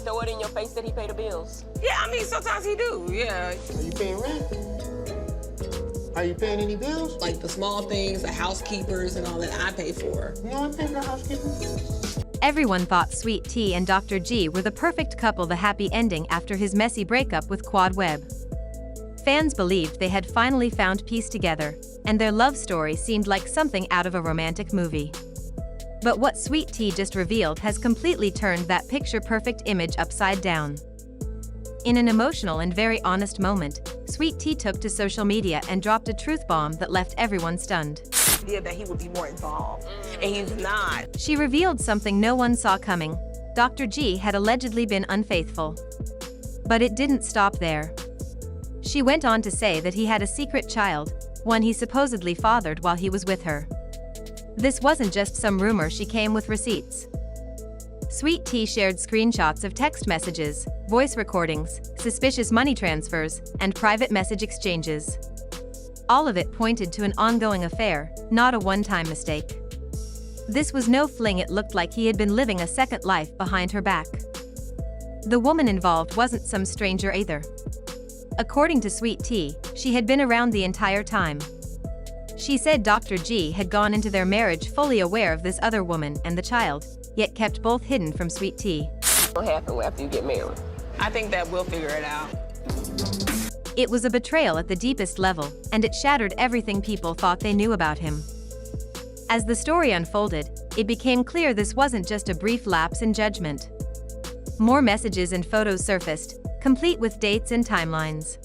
throw it in your face that he pay the bills? Yeah, I mean, sometimes he do, yeah. Are you paying rent? Are you paying any bills? Like the small things, the housekeepers and all that I pay for. You know, I pay for housekeeping. Everyone thought Sweet T and Dr. G were the perfect couple, the happy ending after his messy breakup with Quad Webb. Fans believed they had finally found peace together, and their love story seemed like something out of a romantic movie. But what Sweet T just revealed has completely turned that picture-perfect image upside down. In an emotional and very honest moment, Sweet T took to social media and dropped a truth bomb that left everyone stunned. Idea that he would be more involved, and he's not. She revealed something no one saw coming. Dr. G had allegedly been unfaithful. But it didn't stop there. She went on to say that he had a secret child, one he supposedly fathered while he was with her. This wasn't just some rumor, she came with receipts. Sweet T shared screenshots of text messages, voice recordings, suspicious money transfers, and private message exchanges. All of it pointed to an ongoing affair, not a one-time mistake. This was no fling, it looked like he had been living a second life behind her back. The woman involved wasn't some stranger either. According to Sweet T, she had been around the entire time. She said Dr. G had gone into their marriage fully aware of this other woman and the child, yet kept both hidden from Sweet T. What will happen after you get married? I think that we'll figure it out. It was a betrayal at the deepest level, and it shattered everything people thought they knew about him. As the story unfolded, it became clear this wasn't just a brief lapse in judgment. More messages and photos surfaced, complete with dates and timelines.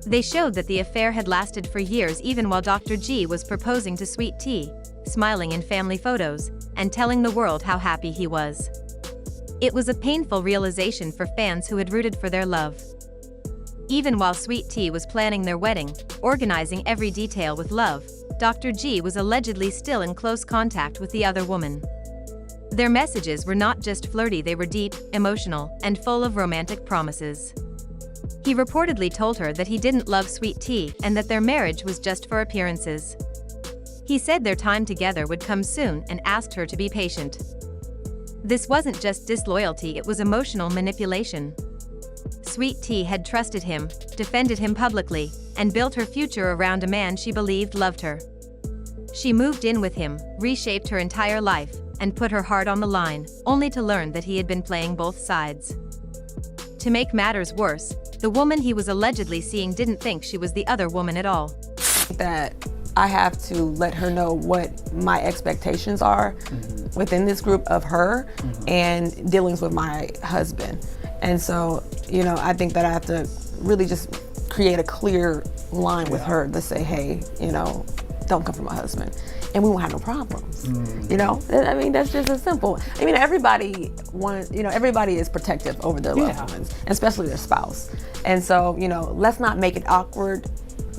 They showed that the affair had lasted for years, even while Dr. G was proposing to Sweet T, smiling in family photos, and telling the world how happy he was. It was a painful realization for fans who had rooted for their love. Even while Sweet T was planning their wedding, organizing every detail with love, Dr. G was allegedly still in close contact with the other woman. Their messages were not just flirty, they were deep, emotional, and full of romantic promises. He reportedly told her that he didn't love Sweet T and that their marriage was just for appearances. He said their time together would come soon and asked her to be patient. This wasn't just disloyalty, it was emotional manipulation. Sweet T had trusted him, defended him publicly, and built her future around a man she believed loved her. She moved in with him, reshaped her entire life, and put her heart on the line, only to learn that he had been playing both sides. To make matters worse, the woman he was allegedly seeing didn't think she was the other woman at all. That I have to let her know what my expectations are within this group of her and dealings with my husband. And so, you know, I think that I have to really just create a clear line with her to say, hey, you know, don't come from my husband. And we won't have no problems. You know, I mean, that's just as simple. I mean, everybody wants, you know, everybody is protective over their loved ones, especially their spouse. And so, you know, let's not make it awkward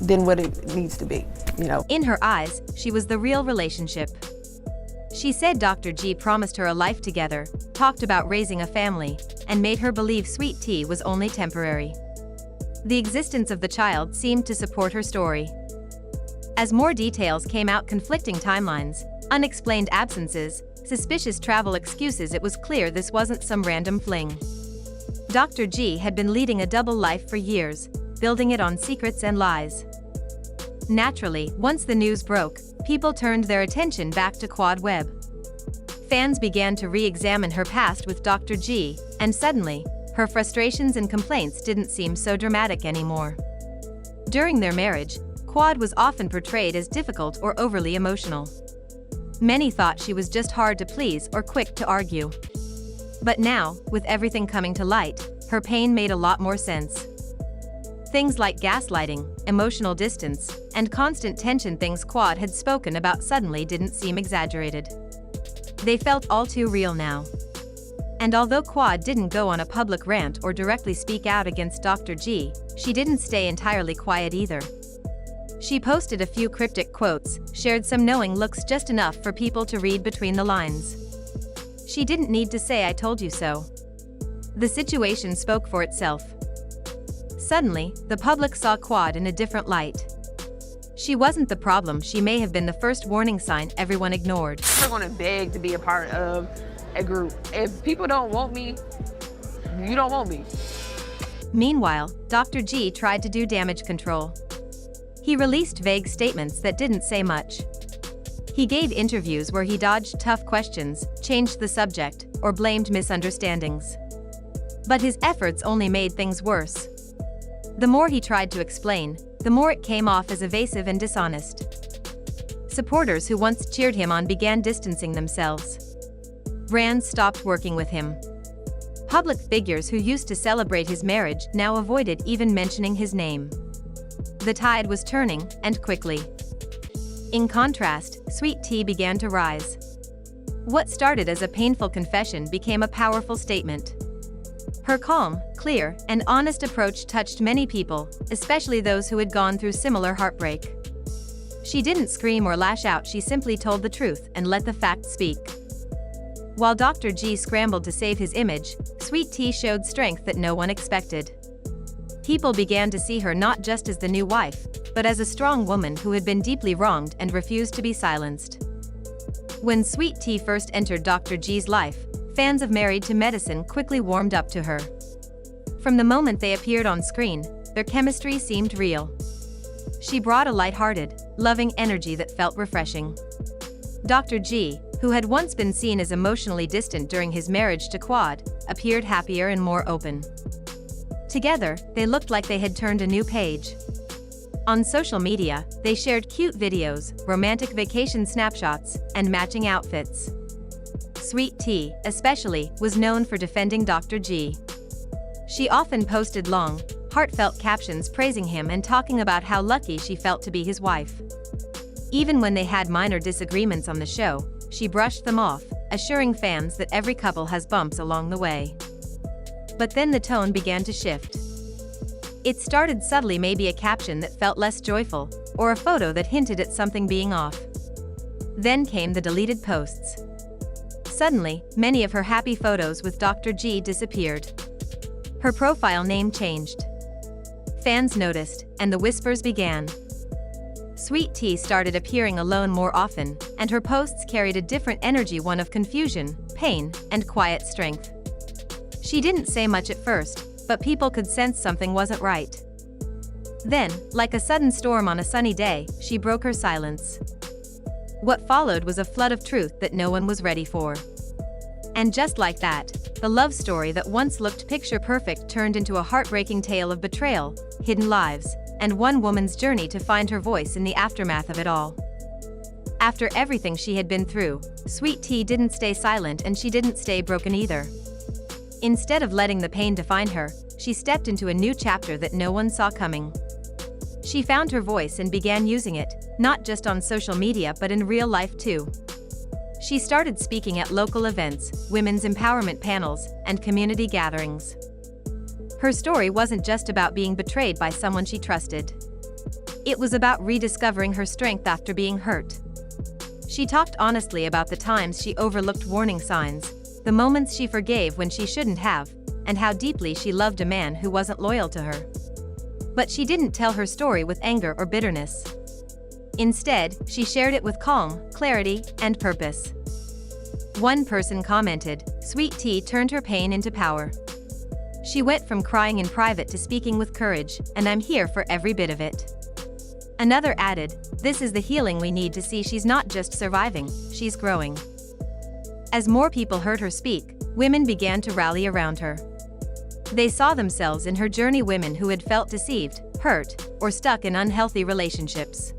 than what it needs to be, you know. In her eyes, she was the real relationship. She said Dr. G promised her a life together, talked about raising a family, and made her believe Sweet T was only temporary. The existence of the child seemed to support her story. As more details came out, conflicting timelines, unexplained absences, suspicious travel excuses, it was clear this wasn't some random fling. Dr. G had been leading a double life for years, building it on secrets and lies. Naturally, once the news broke, people turned their attention back to Quad Webb. Fans began to re-examine her past with Dr. G, and suddenly, her frustrations and complaints didn't seem so dramatic anymore. During their marriage, Quad was often portrayed as difficult or overly emotional. Many thought she was just hard to please or quick to argue. But now, with everything coming to light, her pain made a lot more sense. Things like gaslighting, emotional distance, and constant tension, things Quad had spoken about, suddenly didn't seem exaggerated. They felt all too real now. And although Quad didn't go on a public rant or directly speak out against Dr. G, she didn't stay entirely quiet either. She posted a few cryptic quotes, shared some knowing looks, just enough for people to read between the lines. She didn't need to say "I told you so." The situation spoke for itself. Suddenly, the public saw Quad in a different light. She wasn't the problem, she may have been the first warning sign everyone ignored. I'm going to beg to be a part of a group. If people don't want me, You don't want me. Meanwhile, Dr. G tried to do damage control. He released vague statements that didn't say much. He gave interviews where he dodged tough questions, changed the subject, or blamed misunderstandings. But his efforts only made things worse. The more he tried to explain, the more it came off as evasive and dishonest. Supporters who once cheered him on began distancing themselves. Brands stopped working with him. Public figures who used to celebrate his marriage now avoided even mentioning his name. The tide was turning, and quickly. In contrast, Sweet Tea began to rise. What started as a painful confession became a powerful statement. Her calm, clear, and honest approach touched many people, especially those who had gone through similar heartbreak. She didn't scream or lash out, she simply told the truth and let the facts speak. While Dr. G scrambled to save his image, Sweet Tea showed strength that no one expected. People began to see her not just as the new wife, but as a strong woman who had been deeply wronged and refused to be silenced. When Sweet Tea first entered Dr. G's life, fans of Married to Medicine quickly warmed up to her. From the moment they appeared on screen, their chemistry seemed real. She brought a lighthearted, loving energy that felt refreshing. Dr. G, who had once been seen as emotionally distant during his marriage to Quad, appeared happier and more open. Together, they looked like they had turned a new page. On social media, they shared cute videos, romantic vacation snapshots, and matching outfits. Sweet Tea, especially, was known for defending Dr. G. She often posted long, heartfelt captions praising him and talking about how lucky she felt to be his wife. Even when they had minor disagreements on the show, she brushed them off, assuring fans that every couple has bumps along the way. But then the tone began to shift. It started subtly, maybe a caption that felt less joyful, or a photo that hinted at something being off. Then came the deleted posts. Suddenly, many of her happy photos with Dr. G disappeared. Her profile name changed. Fans noticed, and the whispers began. Sweet Tea started appearing alone more often, and her posts carried a different energy, one of confusion, pain, and quiet strength. She didn't say much at first, but people could sense something wasn't right. Then, like a sudden storm on a sunny day, she broke her silence. What followed was a flood of truth that no one was ready for. And just like that, the love story that once looked picture perfect turned into a heartbreaking tale of betrayal, hidden lives, and one woman's journey to find her voice in the aftermath of it all. After everything she had been through, Sweet Tea didn't stay silent, and she didn't stay broken either. Instead of letting the pain define her, she stepped into a new chapter that no one saw coming. She found her voice and began using it, not just on social media but in real life too. She started speaking at local events, women's empowerment panels, and community gatherings. Her story wasn't just about being betrayed by someone she trusted. It was about rediscovering her strength after being hurt. She talked honestly about the times she overlooked warning signs, the moments she forgave when she shouldn't have, and how deeply she loved a man who wasn't loyal to her. But she didn't tell her story with anger or bitterness. Instead, she shared it with calm, clarity, and purpose. One person commented, "Sweet Tea turned her pain into power. She went from crying in private to speaking with courage, and I'm here for every bit of it." Another added, "This is the healing we need to see. She's not just surviving, she's growing." As more people heard her speak, women began to rally around her. They saw themselves in her journey, women who had felt deceived, hurt, or stuck in unhealthy relationships.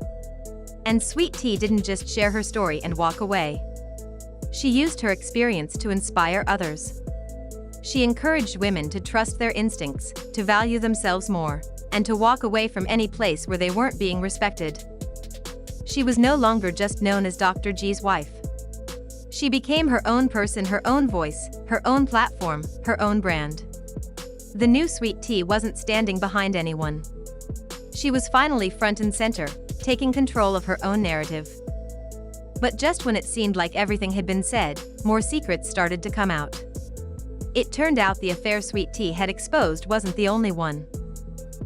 And Sweet Tea didn't just share her story and walk away. She used her experience to inspire others. She encouraged women to trust their instincts, to value themselves more, and to walk away from any place where they weren't being respected. She was no longer just known as Dr. G's wife. She became her own person, her own voice, her own platform, her own brand. The new Sweet Tea wasn't standing behind anyone. She was finally front and center, taking control of her own narrative. But just when it seemed like everything had been said, more secrets started to come out. It turned out the affair Sweet Tea had exposed wasn't the only one.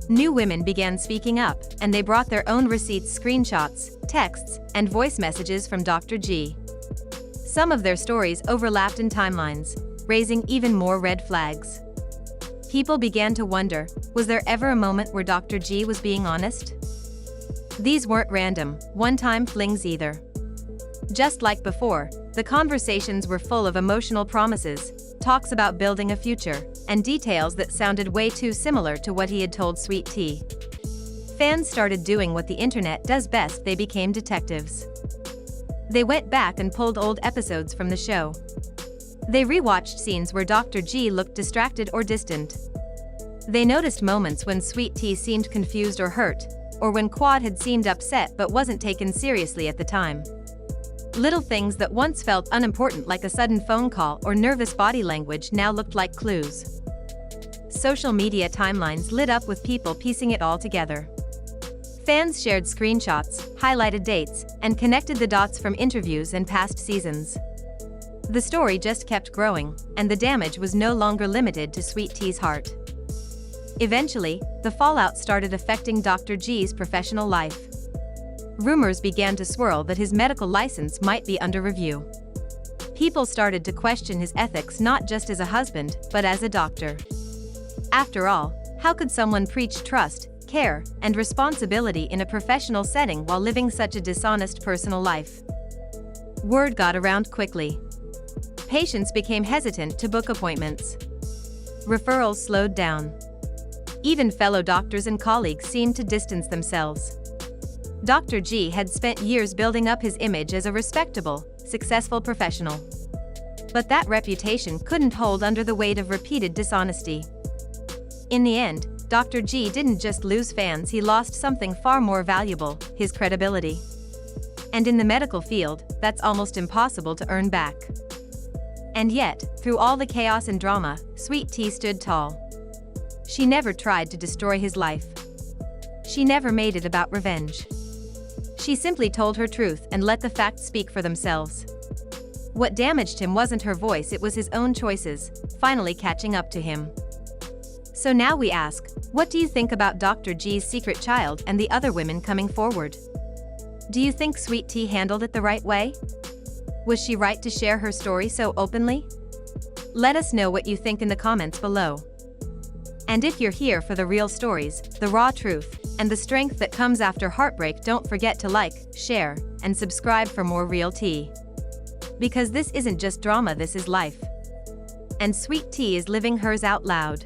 New women began speaking up, and they brought their own receipts, screenshots, texts, and voice messages from Dr. G. Some of their stories overlapped in timelines, raising even more red flags. People began to wonder, was there ever a moment where Dr. G was being honest? These weren't random, one-time flings either. Just like before, the conversations were full of emotional promises, talks about building a future, and details that sounded way too similar to what he had told Sweet Tea. Fans started doing what the internet does best: they became detectives. They went back and pulled old episodes from the show. They rewatched scenes where Dr. G looked distracted or distant. They noticed moments when Sweet Tea seemed confused or hurt, or when Quad had seemed upset but wasn't taken seriously at the time. Little things that once felt unimportant, like a sudden phone call or nervous body language, now looked like clues. Social media timelines lit up with people piecing it all together. Fans shared screenshots, highlighted dates, and connected the dots from interviews and past seasons. The story just kept growing, and the damage was no longer limited to Sweet Tea's heart. Eventually, the fallout started affecting Dr. G's professional life. Rumors began to swirl that his medical license might be under review. People started to question his ethics, not just as a husband, but as a doctor. After all, how could someone preach trust, care, and responsibility in a professional setting while living such a dishonest personal life? Word got around quickly. Patients became hesitant to book appointments. Referrals slowed down. Even fellow doctors and colleagues seemed to distance themselves. Dr. G had spent years building up his image as a respectable, successful professional. But that reputation couldn't hold under the weight of repeated dishonesty. In the end, Dr. G didn't just lose fans, he lost something far more valuable: his credibility. And in the medical field, that's almost impossible to earn back. And yet, through all the chaos and drama, Sweet Tea stood tall. She never tried to destroy his life. She never made it about revenge. She simply told her truth and let the facts speak for themselves. What damaged him wasn't her voice, it was his own choices, finally catching up to him. So now we ask, what do you think about Dr. G's secret child and the other women coming forward? Do you think Sweet Tea handled it the right way? Was she right to share her story so openly? Let us know what you think in the comments below. And if you're here for the real stories, the raw truth, and the strength that comes after heartbreak, don't forget to like, share, and subscribe for more real tea. Because this isn't just drama, this is life. And Sweet Tea is living hers out loud.